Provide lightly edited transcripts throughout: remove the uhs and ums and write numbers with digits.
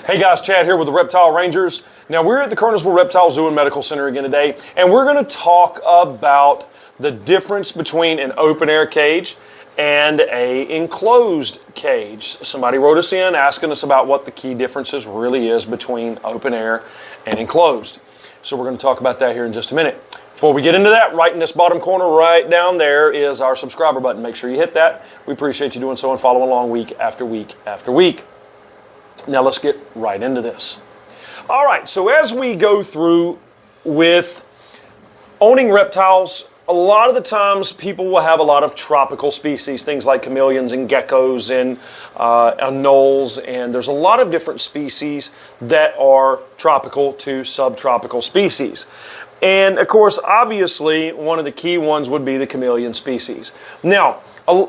Hey guys, Chad here with the Reptile Rangers. Now we're at the Kernersville Reptile Zoo and Medical Center again today, and we're going to talk about the difference between an open air cage and a enclosed cage. Somebody wrote us in asking us about what the key differences really is between open air and enclosed. So we're going to talk about that here in just a minute. Before we get into that, right in this bottom corner right down there is our subscriber button. Make sure you hit that. We appreciate you doing so and following along week after week after week. Now let's get right into this. All right, so as we go through with owning reptiles, a lot of the times people will have a lot of tropical species, things like chameleons and geckos and anoles, and there's a lot of different species that are tropical to subtropical species. And of course, obviously, one of the key ones would be the chameleon species. Now,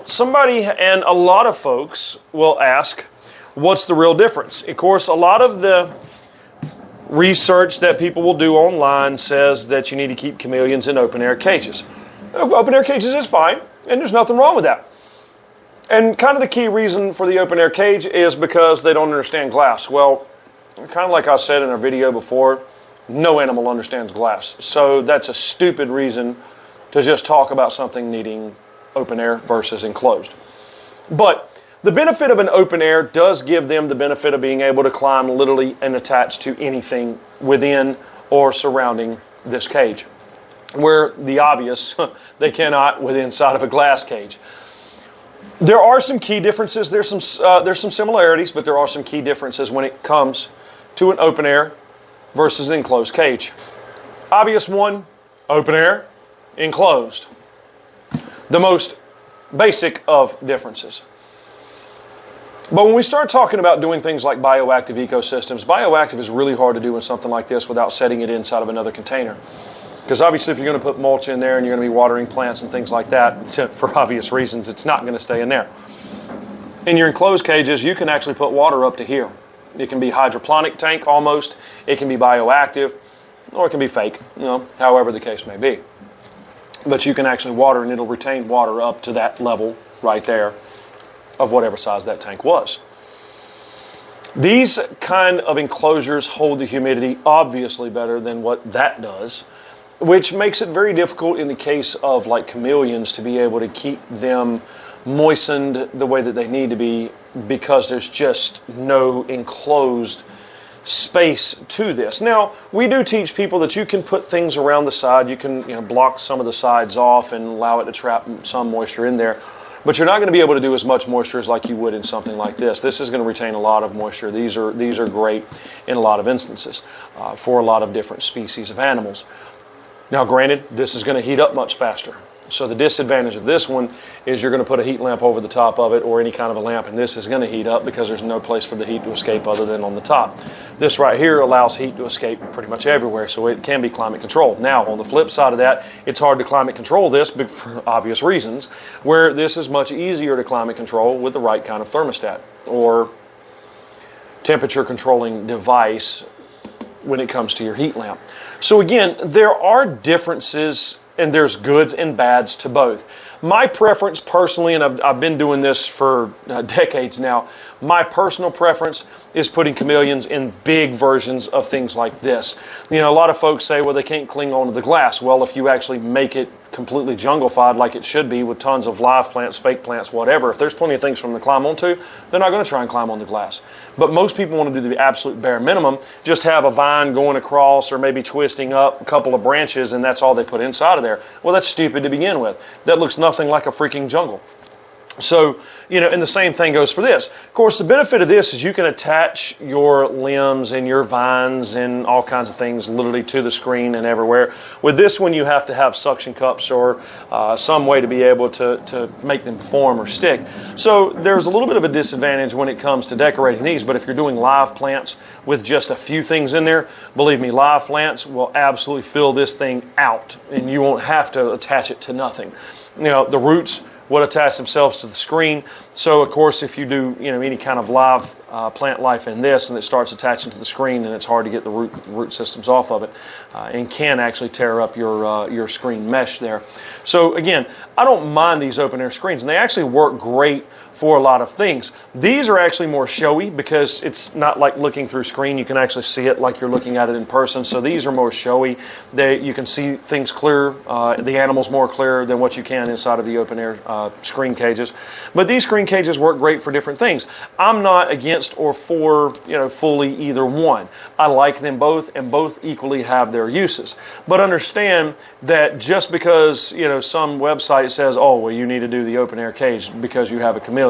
somebody and a lot of folks will ask, what's the real difference? Of course, a lot of the research that people will do online says that you need to keep chameleons in open air cages. Open air cages is fine, and there's nothing wrong with that. And kind of the key reason for the open air cage is because they don't understand glass. Well, kind of like I said in our video before, no animal understands glass. So that's a stupid reason to just talk about something needing open air versus enclosed. But the benefit of an open air does give them the benefit of being able to climb literally and attach to anything within or surrounding this cage, where the obvious, they cannot with inside of a glass cage. There are some key differences. There's some similarities, but there are some key differences when it comes to an open air versus an enclosed cage. Obvious one, open air, enclosed. The most basic of differences. But when we start talking about doing things like bioactive ecosystems, bioactive is really hard to do in something like this without setting it inside of another container. Because obviously if you're going to put mulch in there and you're going to be watering plants and things like that, for obvious reasons, it's not going to stay in there. In your enclosed cages, you can actually put water up to here. It can be hydroponic tank almost, it can be bioactive, or it can be fake, however the case may be. But you can actually water and it'll retain water up to that level right there of whatever size that tank was. These kind of enclosures hold the humidity obviously better than what that does, which makes it very difficult in the case of like chameleons to be able to keep them moistened the way that they need to be, because there's just no enclosed space to this. Now, we do teach people that you can put things around the side. You can block some of the sides off and allow it to trap some moisture in there. But you're not going to be able to do as much moisture as like you would in something like this. This is going to retain a lot of moisture. These are great in a lot of instances for a lot of different species of animals. Now, granted, this is going to heat up much faster. So the disadvantage of this one is you're going to put a heat lamp over the top of it or any kind of a lamp, and this is going to heat up because there's no place for the heat to escape other than on the top. This right here allows heat to escape pretty much everywhere, so it can be climate controlled. Now, on the flip side of that, it's hard to climate control this for obvious reasons, where this is much easier to climate control with the right kind of thermostat or temperature controlling device when it comes to your heat lamp. So again, there are differences and there's goods and bads to both. My preference personally, and I've been doing this for decades now, my personal preference is putting chameleons in big versions of things like this. A lot of folks say, well, they can't cling onto the glass. Well, if you actually make it completely jungle-fied like it should be with tons of live plants, fake plants, whatever, if there's plenty of things for them to climb onto, they're not going to try and climb on the glass. But most people want to do the absolute bare minimum, just have a vine going across or maybe twisting up a couple of branches, and that's all they put inside of there. Well, that's stupid to begin with. That looks nothing like a freaking jungle. So, and the same thing goes for this. Of course, the benefit of this is you can attach your limbs and your vines and all kinds of things literally to the screen and everywhere. With this one, you have to have suction cups or some way to be able to make them form or stick. So there's a little bit of a disadvantage when it comes to decorating these, but if you're doing live plants with just a few things in there, believe me, live plants will absolutely fill this thing out, and you won't have to attach it to nothing. The roots would attach themselves to the screen. So, of course, if you do any kind of live plant life in this, and it starts attaching to the screen, and it's hard to get the root systems off of it, and can actually tear up your screen mesh there. So again, I don't mind these open air screens, and they actually work great for a lot of things. These are actually more showy because it's not like looking through screen. You can actually see it like you're looking at it in person. So these are more showy. You can see things clear, the animals more clear than what you can inside of the open air screen cages. But these screen cages work great for different things. I'm not against or for fully either one. I like them both, and both equally have their uses. But understand that just because some website says, oh well, you need to do the open air cage because you have a chameleon,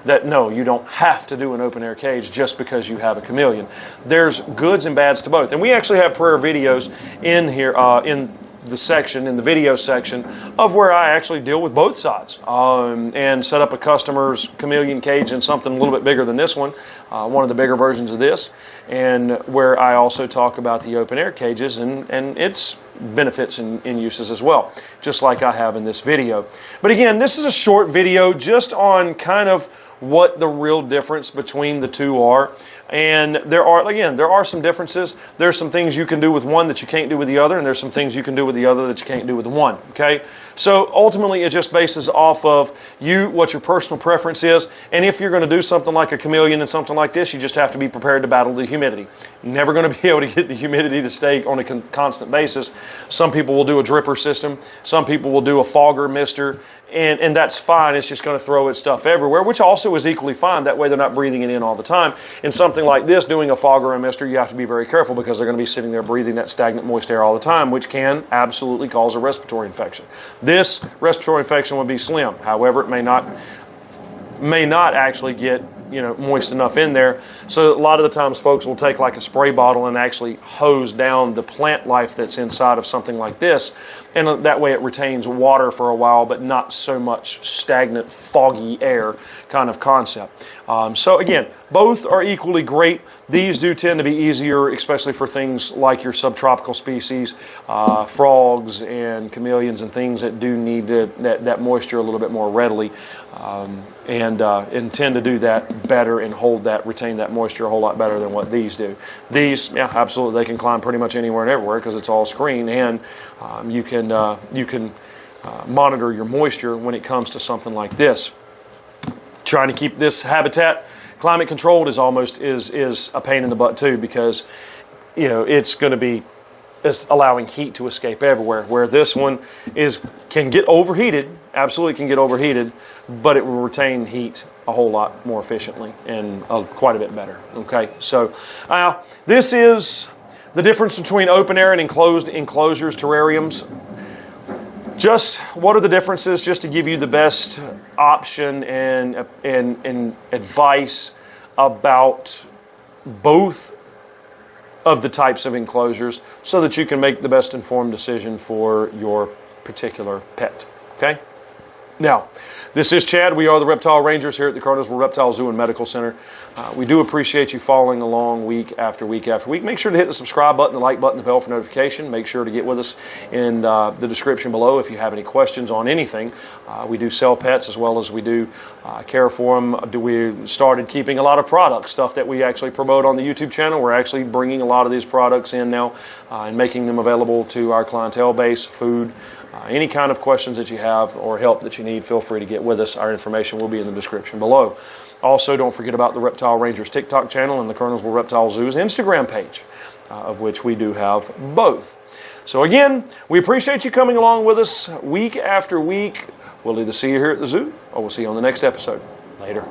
that no, you don't have to do an open air cage just because you have a chameleon. There's goods and bads to both, and we actually have prayer videos in here in the video section of where I actually deal with both sides and set up a customer's chameleon cage in something a little bit bigger than this one of the bigger versions of this, and where I also talk about the open air cages and its benefits and uses as well, just like I have in this video. But again, this is a short video just on kind of what the real difference between the two are. And there are some differences. There's some things you can do with one that you can't do with the other, and there's some things you can do with the other that you can't do with the one, okay? So ultimately it just bases off of what your personal preference is, and if you're going to do something like a chameleon and something like this, you just have to be prepared to battle the humidity. You're never going to be able to get the humidity to stay on a constant basis. Some people will do a dripper system. Some people will do a fogger mister, and that's fine. It's just going to throw its stuff everywhere, which also is equally fine. That way they're not breathing it in all the time. In something like this, doing a fogger and mister, you have to be very careful because they're going to be sitting there breathing that stagnant moist air all the time, which can absolutely cause a respiratory infection. This respiratory infection would be slim. However, it may not actually get moist enough in there. So a lot of the times folks will take like a spray bottle and actually hose down the plant life that's inside of something like this, and that way it retains water for a while, but not so much stagnant, foggy air kind of concept. So again, both are equally great. These do tend to be easier, especially for things like your subtropical species, frogs and chameleons and things that do need that moisture a little bit more readily, and tend to do that better and retain that moisture a whole lot better than what these do. These, yeah, absolutely, they can climb pretty much anywhere and everywhere because it's all screen, and you can monitor your moisture when it comes to something like this. Trying to keep this habitat climate controlled is a pain in the butt too, because it's going to be allowing heat to escape everywhere, where this one can get overheated, absolutely can get overheated, but it will retain heat a whole lot more efficiently and quite a bit better. Okay, so this is the difference between open air and enclosed enclosures, terrariums. Just what are the differences, just to give you the best option and advice about both of the types of enclosures so that you can make the best informed decision for your particular pet. Okay? Now, this is Chad. We are the Reptile Rangers here at the Kernersville Reptile Zoo and Medical Center. We do appreciate you following along week after week after week. Make sure to hit the subscribe button, the like button, the bell for notification. Make sure to get with us in the description below if you have any questions on anything. We do sell pets as well as we do care for them. We started keeping a lot of product stuff that we actually promote on the YouTube channel. We're actually bringing a lot of these products in now and making them available to our clientele base, food. Any kind of questions that you have or help that you need, feel free to get with us. Our information will be in the description below. Also, don't forget about the Reptile Rangers TikTok channel and the Kernersville Reptile Zoo's Instagram page, of which we do have both. So again, we appreciate you coming along with us week after week. We'll either see you here at the zoo or we'll see you on the next episode. Later.